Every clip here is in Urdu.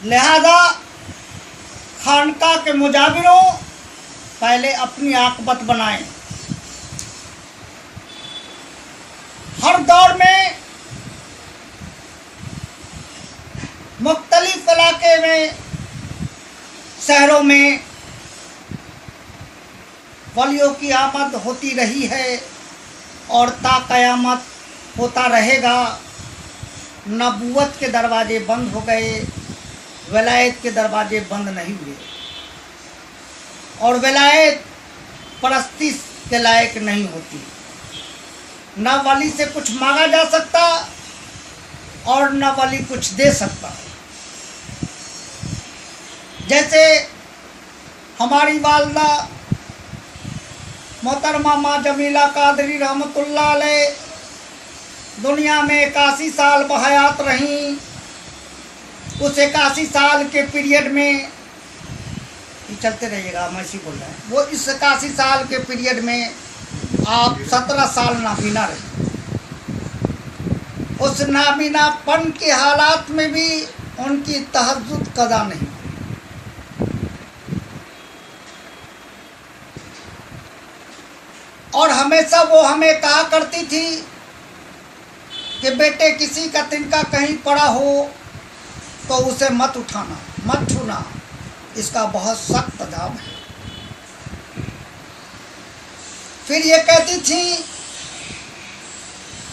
لہذا خانقاہ کے مجاوروں پہلے اپنی عاقبت بنائیں۔ ہر دور میں مختلف علاقے میں، شہروں میں ولیوں کی آمد ہوتی رہی ہے اور تا قیامت ہوتا رہے گا۔ نبوت کے دروازے بند ہو گئے، ولایت کے دروازے بند نہیں ہوئے، اور ولایت پرستی کے لائق نہیں ہوتی۔ نہ ولی سے کچھ مانگا جا سکتا اور نہ ولی کچھ دے سکتا۔ جیسے ہماری والدہ محترمہ ماں جمیلہ قادری رحمۃ اللہ علیہ دنیا میں 81 سال بحیات رہیں۔ اس 81 سال کے پیریڈ میں، یہ چلتے رہیے گا، ہم ایسے بول رہے ہیں، وہ اس 81 سال کے پیریڈ میں آپ 17 سال نابینا رہے۔ اس نابینا پن کے حالات میں بھی ان کی تہجد قضا نہیں۔ اور ہمیشہ وہ ہمیں کہا کرتی تھی کہ بیٹے کسی کا تنکا کہیں پڑا ہو تو اسے مت اٹھانا، مت چھونا، اس کا بہت سخت عذاب ہے۔ پھر یہ کہتی تھی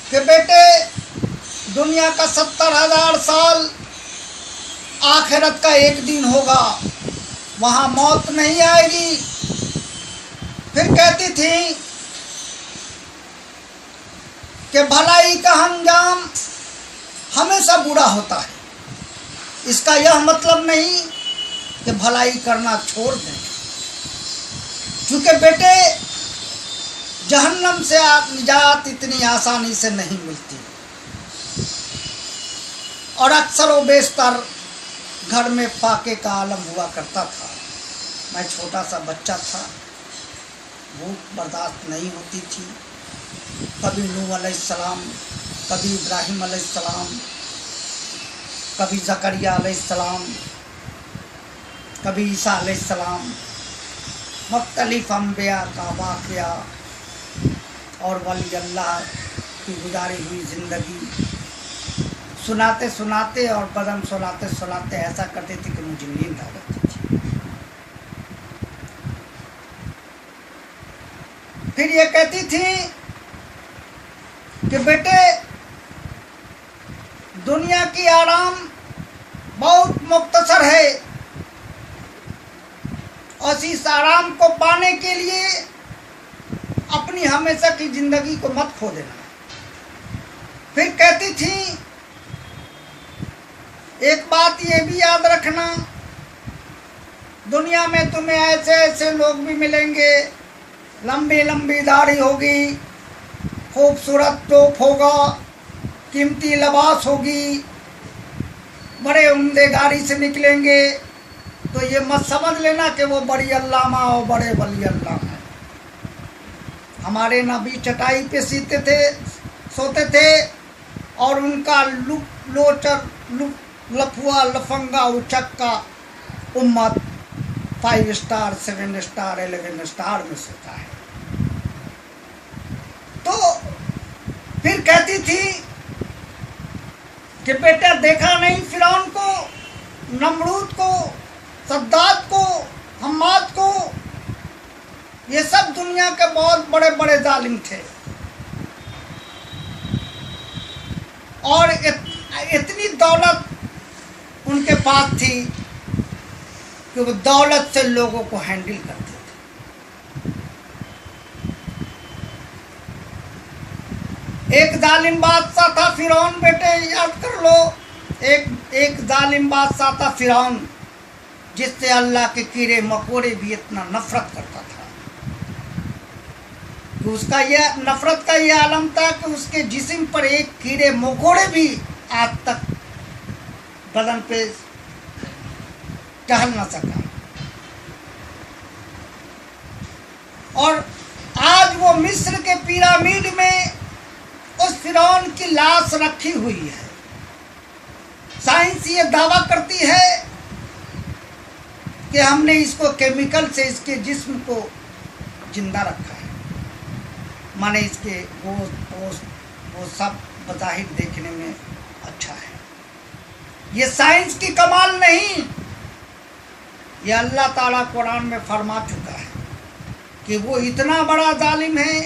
کہ بیٹے دنیا کا 70,000 سال آخرت کا ایک دن ہوگا، وہاں موت نہیں آئے گی۔ پھر کہتی تھی کہ بھلائی کا انجام ہمیشہ برا ہوتا ہے۔ اس کا یہ مطلب نہیں کہ بھلائی کرنا چھوڑ دیں، چونکہ بیٹے جہنم سے نجات اتنی آسانی سے نہیں ملتی، اور اکثر و بیشتر گھر میں فاقے کا عالم ہوا کرتا تھا۔ میں چھوٹا سا بچہ تھا، بھوک برداشت نہیں ہوتی تھی۔ کبھی نوح علیہ السلام، کبھی ابراہیم علیہ السلام، کبھی زکریہ علیہ السلام، کبھی عیسیٰ علیہ السلام، مختلف انبیاء کا واقعہ اور ولی اللہ کی گزاری ہوئی زندگی سناتے سناتے اور بدن سناتے سناتے ایسا کرتے تھے کہ مجھے نیند آ جاتی تھی۔ پھر یہ کہتی تھی کہ بیٹے دنیا کی آرام بہت مختصر ہے، اور اس آرام کو پانے کے لیے اپنی ہمیشہ کی زندگی کو مت کھو دینا۔ پھر کہتی تھی ایک بات یہ بھی یاد رکھنا، دنیا میں تمہیں ایسے ایسے لوگ بھی ملیں گے، لمبی لمبی داڑھی ہوگی، خوبصورت ٹوپ ہوگا، قیمتی لباس ہوگی، بڑے عمدے گاڑی سے نکلیں گے، تو یہ مت سمجھ لینا کہ وہ بڑی علامہ اور بڑے ولی اللہ ہیں۔ ہمارے نبی چٹائی پہ سوتے تھے، اور ان کا لفوا لفنگا اچکا امت 5 اسٹار 7 اسٹار 11 اسٹار میں سوتا ہے۔ تو پھر کہتی تھی کہ بیٹا دیکھا نہیں فرعون کو، نمرود کو، صداد کو، حماد کو، یہ سب دنیا کے بہت بڑے بڑے ظالم تھے، اور اتنی دولت ان کے پاس تھی کہ وہ دولت سے لوگوں کو ہینڈل کرتے تھے۔ ایک ظالم بادشاہ تھا فرعون، بیٹے یاد کر لو، ایک ظالم بادشاہ تھا فرعون، جس سے اللہ کے کیڑے مکوڑے بھی اتنا نفرت کرتا تھا کہ اس کا یہ نفرت کا یہ عالم تھا کہ اس کے جسم پر ایک کیڑے مکوڑے بھی آج تک بدن پہ ٹہل نہ سکا۔ اور آج وہ مصر کے پیرامید میں اس فرعون کی لاش رکھی ہوئی ہے۔ سائنس یہ دعویٰ کرتی ہے کہ ہم نے اس کو کیمیکل سے اس کے جسم کو زندہ رکھا ہے، مانے اس کے گوشت پوست وہ سب بظاہر دیکھنے میں اچھا ہے۔ یہ سائنس کی کمال نہیں، یہ اللہ تعالیٰ قرآن میں فرما چکا ہے کہ وہ اتنا بڑا ظالم ہے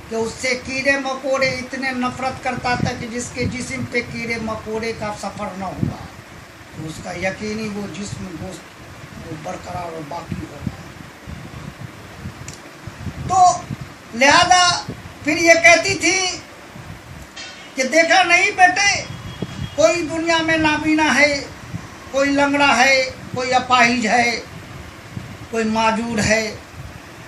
کہ اس سے کیڑے مکوڑے اتنے نفرت کرتا تھا کہ جس کے جسم پہ کیڑے مکوڑے کا سفر نہ ہوا تو اس کا یقینی وہ جسم گوشت وہ برقرار اور باقی ہوگا۔ تو لہذا پھر یہ کہتی تھی کہ دیکھا نہیں بیٹے، کوئی دنیا میں نابینا ہے، کوئی لنگڑا ہے، کوئی اپاہج ہے، کوئی معذور ہے،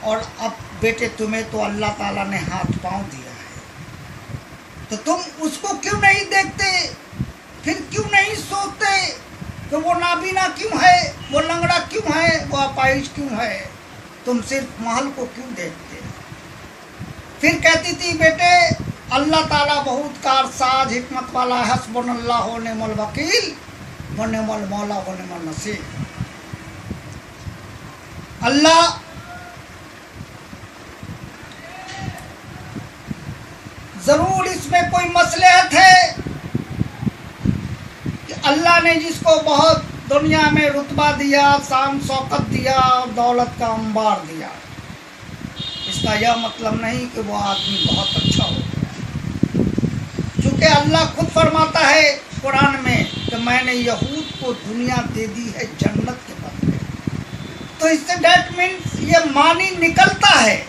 اور اب بیٹے تمہیں تو اللہ تعالیٰ نے ہاتھ پاؤں دیا ہے، تو تم اس کو کیوں نہیں دیکھتے؟ پھر کیوں نہیں سوچتے کہ وہ نابینا کیوں ہے، وہ لنگڑا کیوں ہے، وہ اپاہج کیوں ہے؟ تم صرف محل کو کیوں دیکھتے؟ پھر کہتی تھی بیٹے اللہ تعالیٰ بہت کارساز حکمت والا، حسبنا اللہ و نعم الوکیل و نعم المولا و نعم النصیر۔ اللہ ضرور اس میں کوئی مصلحت ہے کہ اللہ نے جس کو بہت دنیا میں رتبہ دیا، شان شوکت دیا اور دولت کا انبار دیا، اس کا یہ مطلب نہیں کہ وہ آدمی بہت اچھا ہو گیا، چونکہ اللہ خود فرماتا ہے قرآن میں کہ میں نے یہود کو دنیا دے دی ہے جنت کے بدلے۔ تو اس سے دیٹ مینس یہ معنی نکلتا ہے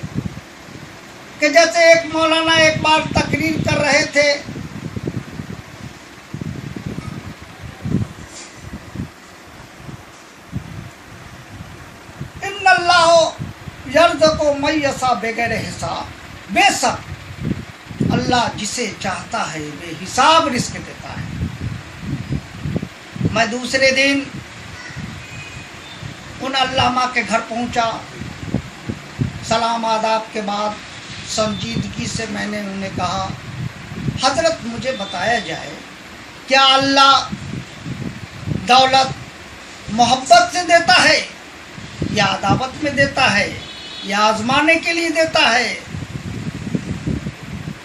کہ جیسے ایک مولانا ایک بار تقریر کر رہے تھے، ان اللہ یرزق من یشاء بغیر حساب، بے شک اللہ جسے چاہتا ہے بے حساب رزق دیتا ہے۔ میں دوسرے دن ان علامہ کے گھر پہنچا، سلام آداب کے بعد سنجیدگی سے میں نے انہیں کہا حضرت مجھے بتایا جائے کیا اللہ دولت محبت سے دیتا ہے یا عداوت میں دیتا ہے یا آزمانے کے لیے دیتا ہے؟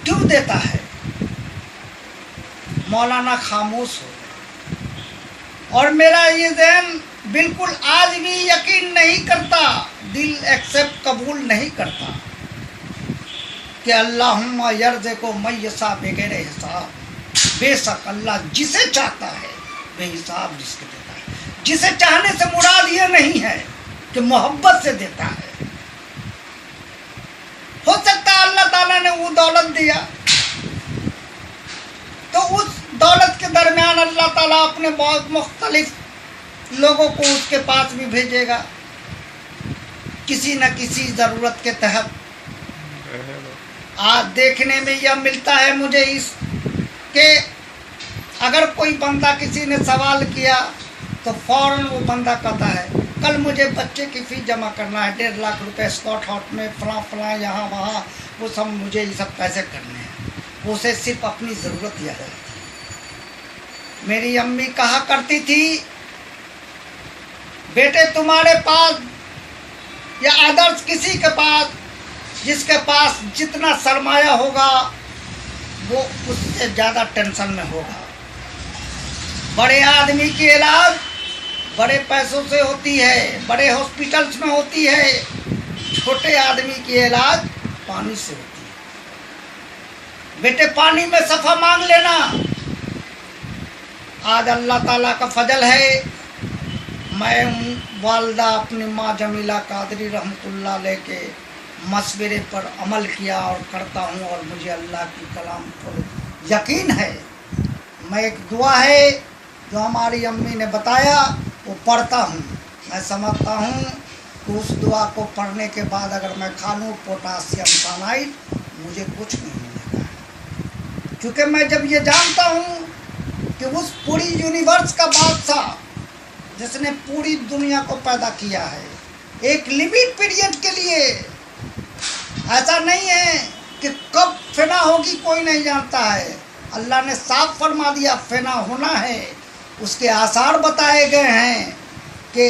کیوں دیتا ہے؟ مولانا خاموش ہو گئے، اور میرا یہ ذہن بالکل آج بھی یقین نہیں کرتا، دل ایکسپٹ قبول نہیں کرتا کہ اللہم یرزق من یشاء بغیر حساب، بے شک اللہ جسے چاہتا ہے بے حساب رزق دیتا ہے۔ جسے چاہنے سے مراد یہ نہیں ہے کہ محبت سے دیتا ہے۔ ہو سکتا ہے اللہ تعالیٰ نے وہ دولت دیا تو اس دولت کے درمیان اللہ تعالیٰ اپنے بہت مختلف لوگوں کو اس کے پاس بھی بھیجے گا، کسی نہ کسی ضرورت کے تحت۔ آج دیکھنے میں یہ ملتا ہے مجھے اس کہ اگر کوئی بندہ کسی نے سوال کیا تو فوراً وہ بندہ کہتا ہے کل مجھے بچے کی فیس جمع کرنا ہے، 1.5 لاکھ روپے اسکاٹ ہاؤس میں فلاں فلاں یہاں وہاں، وہ سب مجھے یہ سب پیسے کرنے ہیں۔ وہ اسے صرف اپنی ضرورت یاد رہتی۔ میری امی کہا کرتی تھی بیٹے تمہارے پاس یا ادرس کسی کے پاس جس کے پاس جتنا سرمایہ ہوگا وہ اس سے زیادہ ٹینشن میں ہوگا۔ بڑے آدمی کی علاج بڑے پیسوں سے ہوتی ہے، بڑے ہاسپٹلس میں ہوتی ہے، چھوٹے آدمی کی علاج پانی سے ہوتی ہے۔ بیٹے پانی میں صفا مانگ لینا۔ آج اللہ تعالیٰ کا فضل ہے، میں والدہ اپنی ماں جمیلہ قادری رحمۃ اللہ علیہ کے مشورے پر عمل کیا اور کرتا ہوں، اور مجھے اللہ کی کلام پر یقین ہے۔ میں ایک دعا ہے جو ہماری امی نے بتایا وہ پڑھتا ہوں، میں سمجھتا ہوں کہ اس دعا کو پڑھنے کے بعد اگر میں کھا لوں پوٹاسیم سائنائڈ مجھے کچھ نہیں ملے گا، کیونکہ میں جب یہ جانتا ہوں کہ اس پوری یونیورس کا بادشاہ جس نے پوری دنیا کو پیدا کیا ہے ایک لمٹ پیریڈ کے لیے، ایسا نہیں ہے کہ کب فنا ہوگی کوئی نہیں جانتا ہے، اللہ نے صاف فرما دیا فنا ہونا ہے، اس کے آثار بتائے گئے ہیں کہ